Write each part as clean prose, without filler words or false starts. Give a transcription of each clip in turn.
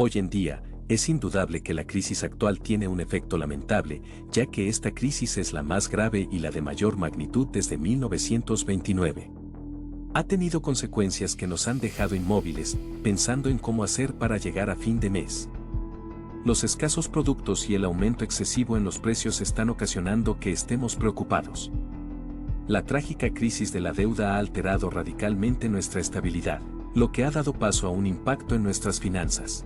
Hoy en día, es indudable que la crisis actual tiene un efecto lamentable, ya que esta crisis es la más grave y la de mayor magnitud desde 1929. Ha tenido consecuencias que nos han dejado inmóviles, pensando en cómo hacer para llegar a fin de mes. Los escasos productos y el aumento excesivo en los precios están ocasionando que estemos preocupados. La trágica crisis de la deuda ha alterado radicalmente nuestra estabilidad, lo que ha dado paso a un impacto en nuestras finanzas.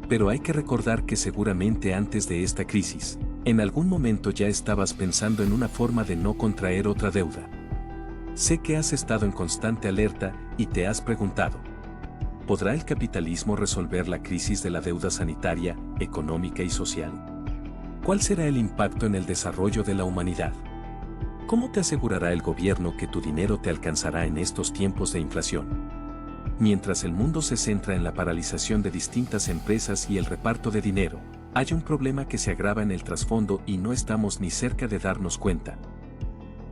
Pero hay que recordar que seguramente antes de esta crisis, en algún momento ya estabas pensando en una forma de no contraer otra deuda. Sé que has estado en constante alerta y te has preguntado: ¿podrá el capitalismo resolver la crisis de la deuda sanitaria, económica y social? ¿Cuál será el impacto en el desarrollo de la humanidad? ¿Cómo te asegurará el gobierno que tu dinero te alcanzará en estos tiempos de inflación? Mientras el mundo se centra en la paralización de distintas empresas y el reparto de dinero, hay un problema que se agrava en el trasfondo y no estamos ni cerca de darnos cuenta.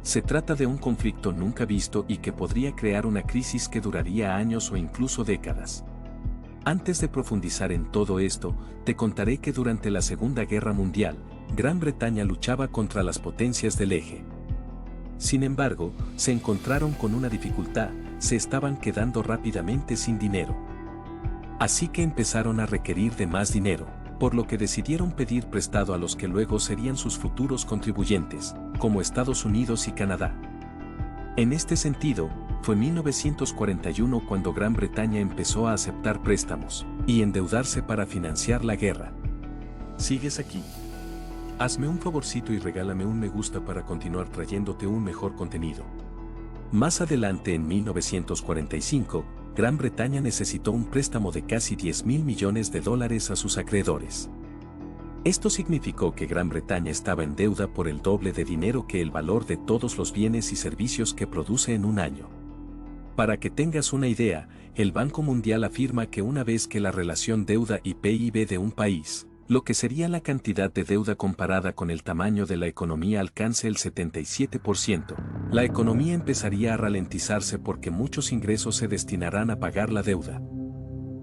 Se trata de un conflicto nunca visto y que podría crear una crisis que duraría años o incluso décadas. Antes de profundizar en todo esto, te contaré que durante la Segunda Guerra Mundial, Gran Bretaña luchaba contra las potencias del eje. Sin embargo, se encontraron con una dificultad: se estaban quedando rápidamente sin dinero. Así que empezaron a requerir de más dinero, por lo que decidieron pedir prestado a los que luego serían sus futuros contribuyentes, como Estados Unidos y Canadá. En este sentido, fue 1941 cuando Gran Bretaña empezó a aceptar préstamos y endeudarse para financiar la guerra. ¿Sigues aquí? Hazme un favorcito y regálame un me gusta para continuar trayéndote un mejor contenido. Más adelante, en 1945, Gran Bretaña necesitó un préstamo de casi $10.000 millones a sus acreedores. Esto significó que Gran Bretaña estaba en deuda por el doble de dinero que el valor de todos los bienes y servicios que produce en un año. Para que tengas una idea, el Banco Mundial afirma que una vez que la relación deuda y PIB de un país, lo que sería la cantidad de deuda comparada con el tamaño de la economía, alcance el 77%, la economía empezaría a ralentizarse porque muchos ingresos se destinarán a pagar la deuda.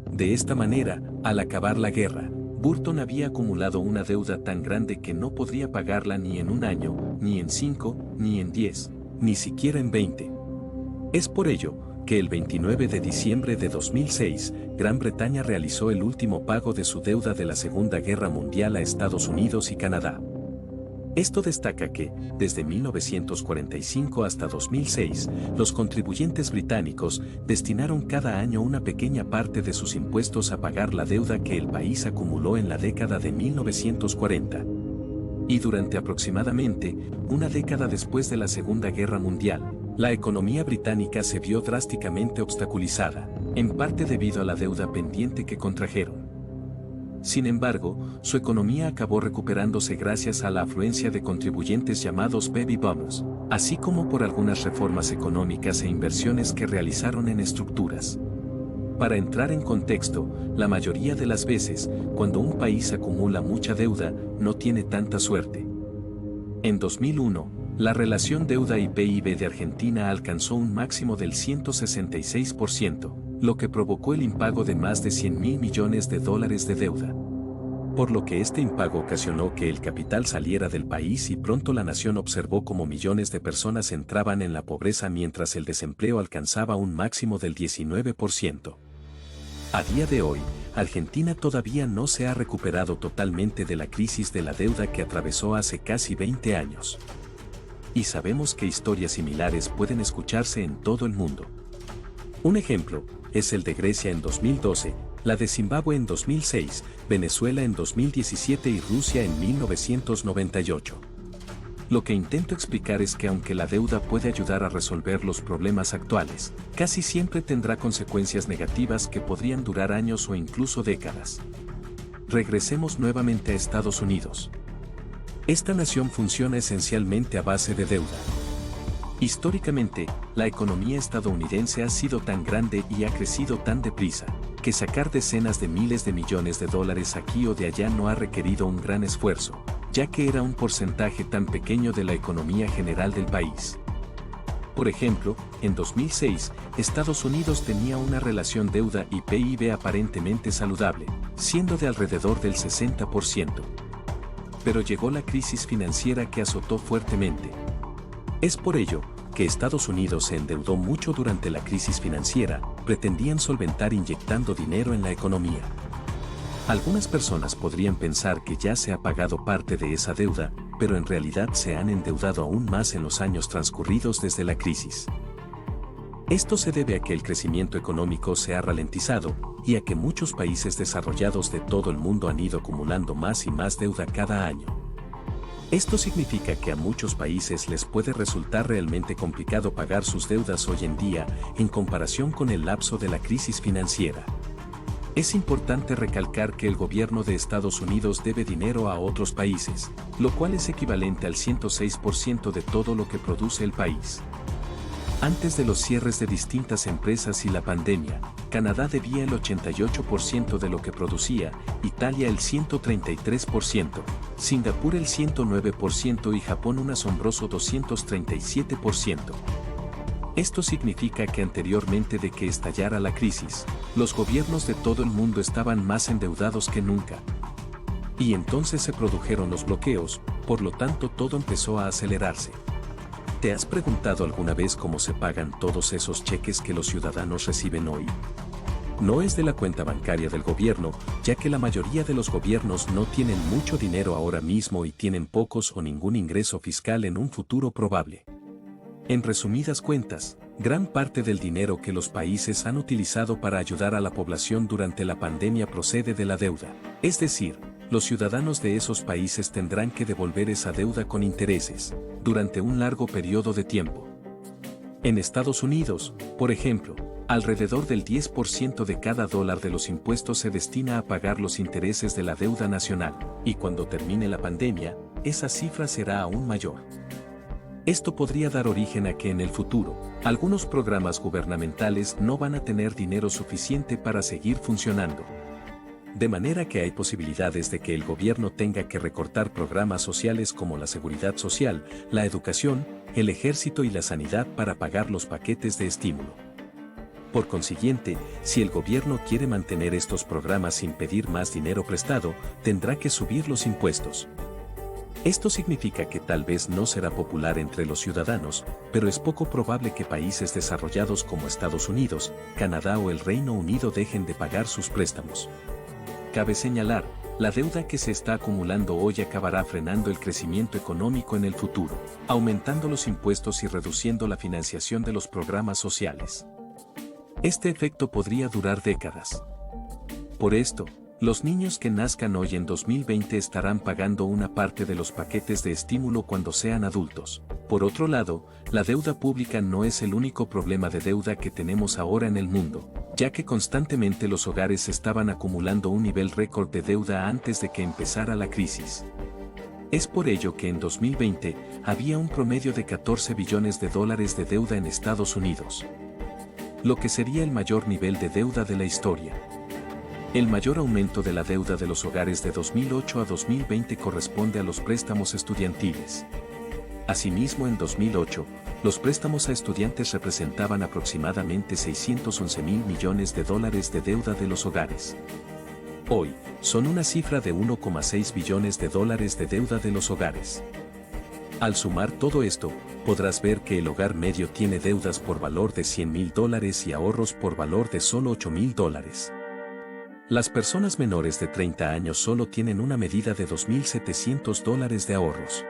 De esta manera, al acabar la guerra, Burton había acumulado una deuda tan grande que no podría pagarla ni en un año, ni en 5, ni en 10, ni siquiera en 20. Es por ello que el 29 de diciembre de 2006, Gran Bretaña realizó el último pago de su deuda de la Segunda Guerra Mundial a Estados Unidos y Canadá. Esto destaca que, desde 1945 hasta 2006, los contribuyentes británicos destinaron cada año una pequeña parte de sus impuestos a pagar la deuda que el país acumuló en la década de 1940. Y durante aproximadamente una década después de la Segunda Guerra Mundial, la economía británica se vio drásticamente obstaculizada, en parte debido a la deuda pendiente que contrajeron. Sin embargo, su economía acabó recuperándose gracias a la afluencia de contribuyentes llamados baby boomers, así como por algunas reformas económicas e inversiones que realizaron en estructuras. Para entrar en contexto, la mayoría de las veces, cuando un país acumula mucha deuda, no tiene tanta suerte. En 2001, la relación deuda y PIB de Argentina alcanzó un máximo del 166%, lo que provocó el impago de más de $100.000 millones de deuda. Por lo que este impago ocasionó que el capital saliera del país y pronto la nación observó cómo millones de personas entraban en la pobreza mientras el desempleo alcanzaba un máximo del 19%. A día de hoy, Argentina todavía no se ha recuperado totalmente de la crisis de la deuda que atravesó hace casi 20 años. Y sabemos que historias similares pueden escucharse en todo el mundo. Un ejemplo es el de Grecia en 2012, la de Zimbabue en 2006, Venezuela en 2017 y Rusia en 1998. Lo que intento explicar es que aunque la deuda puede ayudar a resolver los problemas actuales, casi siempre tendrá consecuencias negativas que podrían durar años o incluso décadas. Regresemos nuevamente a Estados Unidos. Esta nación funciona esencialmente a base de deuda. Históricamente, la economía estadounidense ha sido tan grande y ha crecido tan deprisa, que sacar decenas de miles de millones de dólares aquí o de allá no ha requerido un gran esfuerzo, ya que era un porcentaje tan pequeño de la economía general del país. Por ejemplo, en 2006, Estados Unidos tenía una relación deuda y PIB aparentemente saludable, siendo de alrededor del 60%. Pero llegó la crisis financiera que azotó fuertemente. Es por ello que Estados Unidos se endeudó mucho durante la crisis financiera, pretendían solventar inyectando dinero en la economía. Algunas personas podrían pensar que ya se ha pagado parte de esa deuda, pero en realidad se han endeudado aún más en los años transcurridos desde la crisis. Esto se debe a que el crecimiento económico se ha ralentizado y a que muchos países desarrollados de todo el mundo han ido acumulando más y más deuda cada año. Esto significa que a muchos países les puede resultar realmente complicado pagar sus deudas hoy en día en comparación con el lapso de la crisis financiera. Es importante recalcar que el gobierno de Estados Unidos debe dinero a otros países, lo cual es equivalente al 106% de todo lo que produce el país. Antes de los cierres de distintas empresas y la pandemia, Canadá debía el 88% de lo que producía, Italia el 133%, Singapur el 109% y Japón un asombroso 237%. Esto significa que anteriormente de que estallara la crisis, los gobiernos de todo el mundo estaban más endeudados que nunca. Y entonces se produjeron los bloqueos, por lo tanto todo empezó a acelerarse. ¿Te has preguntado alguna vez cómo se pagan todos esos cheques que los ciudadanos reciben hoy? No es de la cuenta bancaria del gobierno, ya que la mayoría de los gobiernos no tienen mucho dinero ahora mismo y tienen pocos o ningún ingreso fiscal en un futuro probable. En resumidas cuentas, gran parte del dinero que los países han utilizado para ayudar a la población durante la pandemia procede de la deuda. Es decir, los ciudadanos de esos países tendrán que devolver esa deuda con intereses, durante un largo periodo de tiempo. En Estados Unidos, por ejemplo, alrededor del 10% de cada dólar de los impuestos se destina a pagar los intereses de la deuda nacional, y cuando termine la pandemia, esa cifra será aún mayor. Esto podría dar origen a que en el futuro, algunos programas gubernamentales no van a tener dinero suficiente para seguir funcionando. De manera que hay posibilidades de que el gobierno tenga que recortar programas sociales como la seguridad social, la educación, el ejército y la sanidad para pagar los paquetes de estímulo. Por consiguiente, si el gobierno quiere mantener estos programas sin pedir más dinero prestado, tendrá que subir los impuestos. Esto significa que tal vez no será popular entre los ciudadanos, pero es poco probable que países desarrollados como Estados Unidos, Canadá o el Reino Unido dejen de pagar sus préstamos. Cabe señalar, la deuda que se está acumulando hoy acabará frenando el crecimiento económico en el futuro, aumentando los impuestos y reduciendo la financiación de los programas sociales. Este efecto podría durar décadas. Por esto, los niños que nazcan hoy en 2020 estarán pagando una parte de los paquetes de estímulo cuando sean adultos. Por otro lado, la deuda pública no es el único problema de deuda que tenemos ahora en el mundo, ya que constantemente los hogares estaban acumulando un nivel récord de deuda antes de que empezara la crisis. Es por ello que en 2020 había un promedio de 14 billones de dólares de deuda en Estados Unidos, lo que sería el mayor nivel de deuda de la historia. El mayor aumento de la deuda de los hogares de 2008 a 2020 corresponde a los préstamos estudiantiles. Asimismo, en 2008, los préstamos a estudiantes representaban aproximadamente 611.000 millones de dólares de deuda de los hogares. Hoy, son una cifra de 1,6 billones de dólares de deuda de los hogares. Al sumar todo esto, podrás ver que el hogar medio tiene deudas por valor de $100.000 y ahorros por valor de solo $8.000. Las personas menores de 30 años solo tienen una medida de $2.700 de ahorros.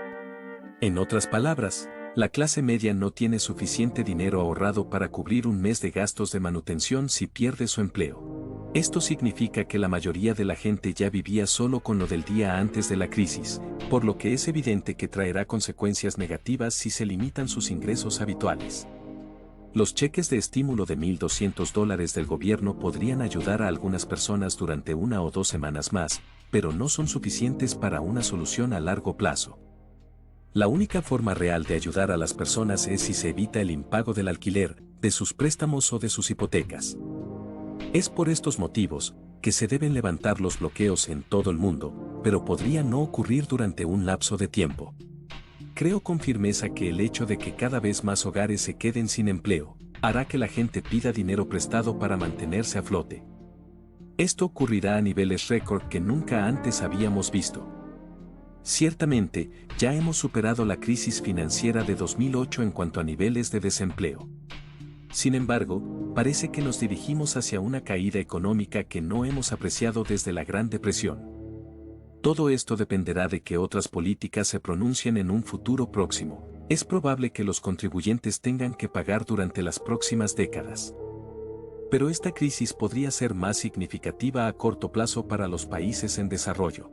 En otras palabras, la clase media no tiene suficiente dinero ahorrado para cubrir un mes de gastos de manutención si pierde su empleo. Esto significa que la mayoría de la gente ya vivía solo con lo del día antes de la crisis, por lo que es evidente que traerá consecuencias negativas si se limitan sus ingresos habituales. Los cheques de estímulo de $1.200 del gobierno podrían ayudar a algunas personas durante 1 o 2 semanas más, pero no son suficientes para una solución a largo plazo. La única forma real de ayudar a las personas es si se evita el impago del alquiler, de sus préstamos o de sus hipotecas. Es por estos motivos que se deben levantar los bloqueos en todo el mundo, pero podría no ocurrir durante un lapso de tiempo. Creo con firmeza que el hecho de que cada vez más hogares se queden sin empleo, hará que la gente pida dinero prestado para mantenerse a flote. Esto ocurrirá a niveles récord que nunca antes habíamos visto. Ciertamente, ya hemos superado la crisis financiera de 2008 en cuanto a niveles de desempleo. Sin embargo, parece que nos dirigimos hacia una caída económica que no hemos apreciado desde la Gran Depresión. Todo esto dependerá de que otras políticas se pronuncien en un futuro próximo. Es probable que los contribuyentes tengan que pagar durante las próximas décadas. Pero esta crisis podría ser más significativa a corto plazo para los países en desarrollo.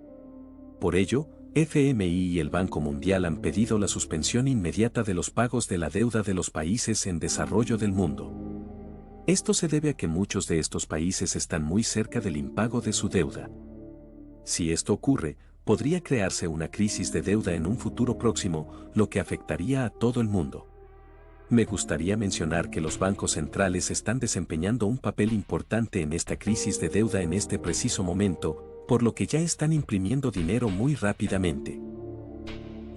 Por ello, FMI y el Banco Mundial han pedido la suspensión inmediata de los pagos de la deuda de los países en desarrollo del mundo. Esto se debe a que muchos de estos países están muy cerca del impago de su deuda. Si esto ocurre, podría crearse una crisis de deuda en un futuro próximo, lo que afectaría a todo el mundo. Me gustaría mencionar que los bancos centrales están desempeñando un papel importante en esta crisis de deuda en este preciso momento, por lo que ya están imprimiendo dinero muy rápidamente.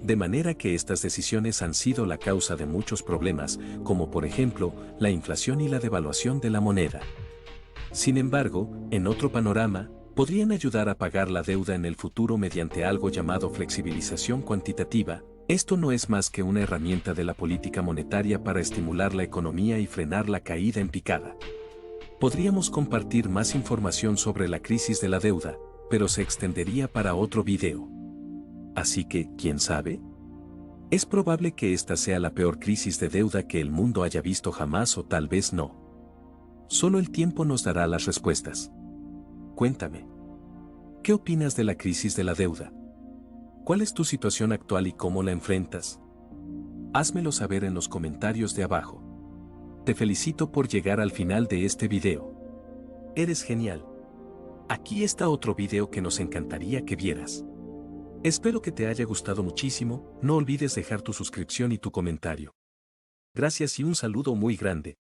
De manera que estas decisiones han sido la causa de muchos problemas, como por ejemplo, la inflación y la devaluación de la moneda. Sin embargo, en otro panorama, podrían ayudar a pagar la deuda en el futuro mediante algo llamado flexibilización cuantitativa. Esto no es más que una herramienta de la política monetaria para estimular la economía y frenar la caída en picada. Podríamos compartir más información sobre la crisis de la deuda, pero se extendería para otro video. Así que, ¿quién sabe? Es probable que esta sea la peor crisis de deuda que el mundo haya visto jamás o tal vez no. Solo el tiempo nos dará las respuestas. Cuéntame. ¿Qué opinas de la crisis de la deuda? ¿Cuál es tu situación actual y cómo la enfrentas? Házmelo saber en los comentarios de abajo. Te felicito por llegar al final de este video. Eres genial. Aquí está otro video que nos encantaría que vieras. Espero que te haya gustado muchísimo, no olvides dejar tu suscripción y tu comentario. Gracias y un saludo muy grande.